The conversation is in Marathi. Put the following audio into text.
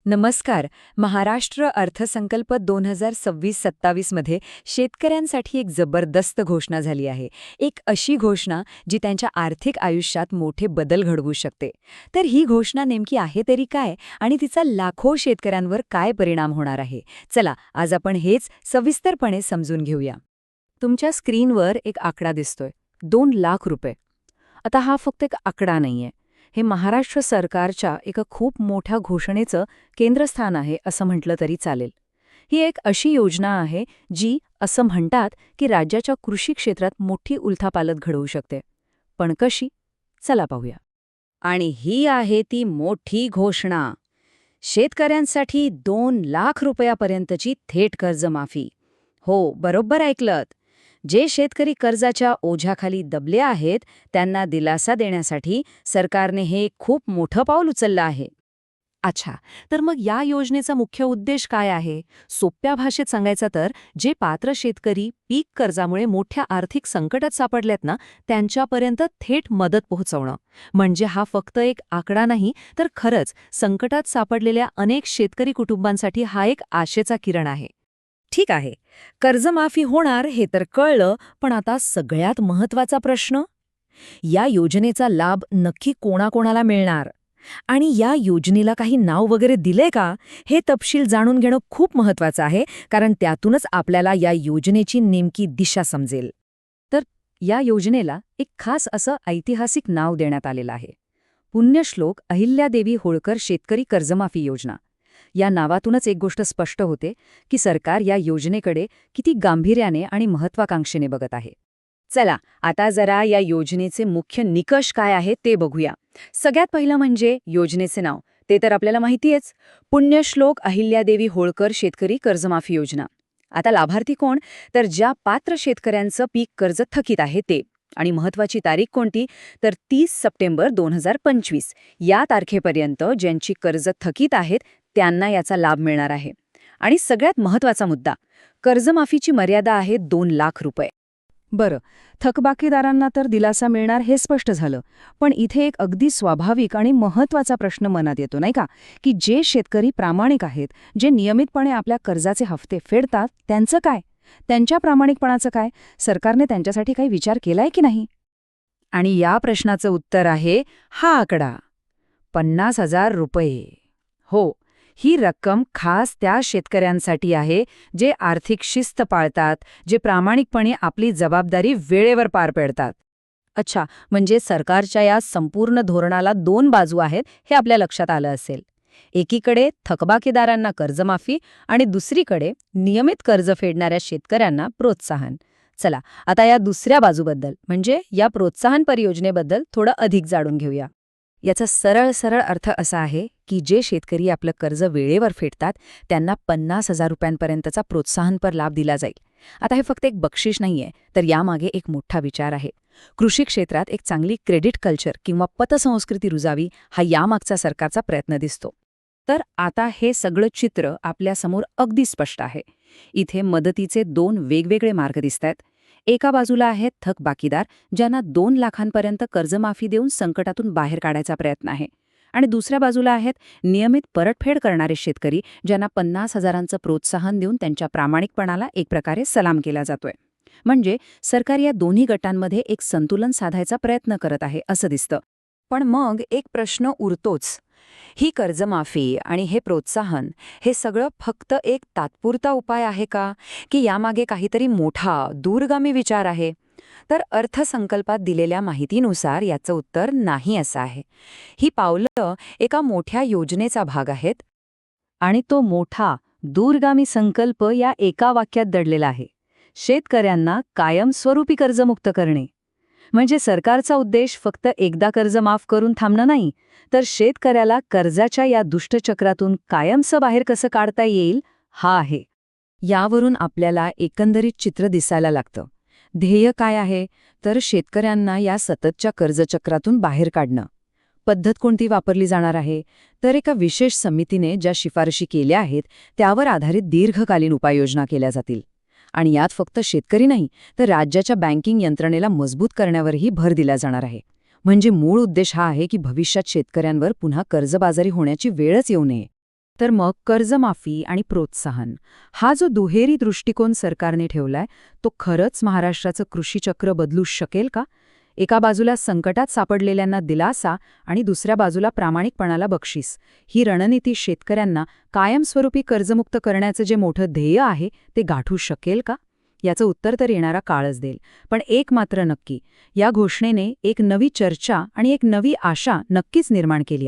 नमस्कार. महाराष्ट्र अर्थसंकल्प 2026-27 मध्ये शेतकऱ्यांसाठी एक जबरदस्त घोषणा झाली आहे. एक अशी घोषणा जी त्यांच्या आर्थिक आयुष्यात मोठे बदल घडवू शकते. तर ही घोषणा नेमकी आहे तरी काय आणि तिचा लाखो शेतकऱ्यांवर काय परिणाम होणार आहे? चला, आज आपण हेच सविस्तरपणे समजून घेऊया. तुमच्या स्क्रीनवर एक आकडा दिसतोय, 2 लाख रुपये. आता हा फक्त एक आकडा नाहीये. हे महाराष्ट्र सरकारच्या एका खूप मोठ्या घोषणेचं केंद्रस्थान आहे असं म्हटलं तरी चालेल. ही एक अशी योजना आहे जी असं म्हणतात की राज्याच्या कृषी क्षेत्रात मोठी उलथापालथ घडवू शकते. पण कशी? चला पाहूया. आणि ही आहे ती मोठी घोषणा. शेतकऱ्यांसाठी 2 लाख रुपयापर्यंतची थेट कर्जमाफी. हो, बरोबर ऐकलत. जे शेतकरी कर्जाच्या ओझ्याखाली दबले आहेत त्यांना दिलासा देण्यासाठी सरकारने हे खूप मोठं पाऊल उचललं आहे. अच्छा, तर मग या योजनेचा मुख्य उद्देश काय आहे? सोप्या भाषेत सांगायचं तर जे पात्र शेतकरी पीक कर्जामुळे मोठ्या आर्थिक संकटात सापडलेत ना, त्यांच्यापर्यंत थेट मदत पोहोचवणं. म्हणजे हा फक्त एक आकडा नाही, तर खरंच संकटात सापडलेल्या अनेक शेतकरी कुटुंबांसाठी हा एक आशेचा किरण आहे. ठीक आहे, कर्जमाफी होणार हे तर कळलं, पण आता सगळ्यात महत्त्वाचा प्रश्न, या योजनेचा लाभ नक्की कोणाकोणाला मिळणार? आणि या योजनेला काही नाव वगैरे दिले का? हे तपशील जाणून घेणं खूप महत्त्वाचं आहे, कारण त्यातूनच आपल्याला या योजनेची नेमकी दिशा समजेल. तर या योजनेला एक खास असं ऐतिहासिक नाव देण्यात आलेलं आहे. पुण्यश्लोक अहिल्यादेवी होळकर शेतकरी कर्जमाफी योजना. या नावातूनच एक गोष्ट स्पष्ट होते की सरकार या योजनेकडे किती गांभीर्याने आणि महत्वाकांक्षेने बघत आहे. चला, आता जरा या योजनेचे मुख्य निकष काय आहेत ते बघूया. सगळ्यात पहिलं म्हणजे योजनेचे नाव. ते तर आपल्याला माहितीच, पुण्यश्लोक अहिल्यादेवी होळकर शेतकरी कर्जमाफी योजना. आता लाभार्थी कोण? तर ज्या पात्र शेतकऱ्यांचं पीक कर्ज थकीत आहे ते. आणि महत्वाची तारीख कोणती? तर 30 सप्टेंबर 2025. या तारखेपर्यंत ज्यांची कर्ज थकीत आहेत त्यांना याचा लाभ मिळणार आहे. आणि सगळ्यात महत्वाचा मुद्दा, कर्जमाफीची मर्यादा आहे 2 लाख रुपये. बरं, थकबाकीदारांना तर दिलासा मिळणार हे स्पष्ट झालं. पण इथे एक अगदी स्वाभाविक आणि महत्त्वाचा प्रश्न मनात येतो नाही का, की जे शेतकरी प्रामाणिक आहेत, जे नियमितपणे आपल्या कर्जाचे हफ्ते फेडतात, त्यांचं काय? त्यांच्या प्रामाणिकपणाचं काय? सरकारने त्यांच्यासाठी काही विचार केलाय की नाही? आणि या प्रश्नाचं उत्तर आहे हा आकडा, 50,000 रुपये. हो, ही रक्कम खास त्या शेतकऱ्यांसाठी आहे जे आर्थिक शिस्त पाळतात, जे प्रामाणिकपणे आपली जबाबदारी वेळेवर पार पाडतात. अच्छा, म्हणजे सरकारच्या या संपूर्ण धोरणाला दोन बाजू आहेत हे आपल्या लक्षात आलं असेल. एकीकडे थकबाकीदारांना कर्जमाफी आणि दुसरीकडे नियमित कर्ज फेडणाऱ्या शेतकऱ्यांना प्रोत्साहन. चला, आता या दुसऱ्या बाजूबद्दल म्हणजे या प्रोत्साहन परियोजनेबद्दल थोडं अधिक जाणून घेऊया. याचा सरळ सरळ अर्थ असा आहे की जे शेतकरी आपलं कर्ज वेळेवर फेडतात त्यांना 50,000 रुपयांपर्यंतचा प्रोत्साहनपर लाभ दिला जाईल. आता हे फक्त एक बक्षीस नाहीये, तर यामागे एक मोठा विचार आहे. कृषी क्षेत्रात एक चांगली क्रेडिट कल्चर किंवा पतसंस्कृती रुजावी, हा यामागचा सरकारचा प्रयत्न दिसतो. तर आता हे सगळं चित्र आपल्यासमोर अगदी स्पष्ट आहे. इथे मदतीचे दोन वेगवेगळे मार्ग दिसतायत. एका बाजूला आहेत थकबाकीदार, ज्यांना 2 लाखांपर्यंत कर्जमाफी देऊन संकटातून बाहेर काढायचा प्रयत्न आहे. आणि दुसऱ्या बाजूला आहेत नियमित परतफेड करणारे शेतकरी, ज्यांना 50,000चं प्रोत्साहन देऊन त्यांच्या प्रामाणिकपणाला एक प्रकारे सलाम केला जातोय. म्हणजे सरकार या दोन्ही गटांमध्ये एक संतुलन साधायचा प्रयत्न करत आहे असं दिसतं. पण मग एक प्रश्न उरतोच. ही कर्जमाफी आणि हे प्रोत्साहन, हे सगळं फक्त एक तात्पुरता उपाय आहे का, की यामागे काहीतरी मोठा दूरगामी विचार आहे? तर अर्थसंकल्पात दिलेल्या माहितीनुसार याचं उत्तर नाही असं आहे. ही पावलं एका मोठ्या योजनेचा भाग आहेत आणि तो मोठा दूरगामी संकल्प या एका वाक्यात दडलेला आहे: शेतकऱ्यांना कायमस्वरूपी कर्जमुक्त करणे. म्हणजे सरकारचा उद्देश फक्त एकदा कर्ज माफ करून थांबणं नाही, तर शेतकऱ्याला कर्जाच्या या दुष्टचक्रातून कायमचं बाहेर कसं काढता येईल हा आहे. यावरून आपल्याला एकंदरीत चित्र दिसायला लागतं. ध्येय काय आहे? तर शेतकऱ्यांना या सततच्या कर्जचक्रातून बाहेर काढणं. पद्धत कोणती वापरली जाणार आहे? तर एका विशेष समितीने ज्या शिफारशी केल्या आहेत त्यावर आधारित दीर्घकालीन उपाययोजना केल्या जातील. आणि यात फक्त शेतकरी नाही, तर राज्याच्या बँकिंग यंत्रणेला मजबूत करण्यावरही भर दिला जाणार आहे. म्हणजे मूळ उद्देश हा आहे की भविष्यात शेतकऱ्यांवर पुन्हा कर्जबाजारी होण्याची वेळच येऊ नये. तर मग कर्जमाफी आणि प्रोत्साहन हा जो दुहेरी दृष्टिकोन सरकारने ठेवलाय तो खरंच महाराष्ट्राचं कृषीचक्र बदलू शकेल का? एका बाजूला संकटात सापडलेल्यांना दिलासा आणि दुसऱ्या बाजूला प्रामाणिकपणाला बक्षीस, ही रणनीती शेतकऱ्यांना कायमस्वरूपी कर्जमुक्त करण्याचं जे मोठं ध्येय आहे ते गाठू शकेल का? याचं उत्तर तर येणारा काळच देईल. पण एक मात्र नक्की, या घोषणेने एक नवी चर्चा आणि एक नवी आशा नक्कीच निर्माण केली आहे.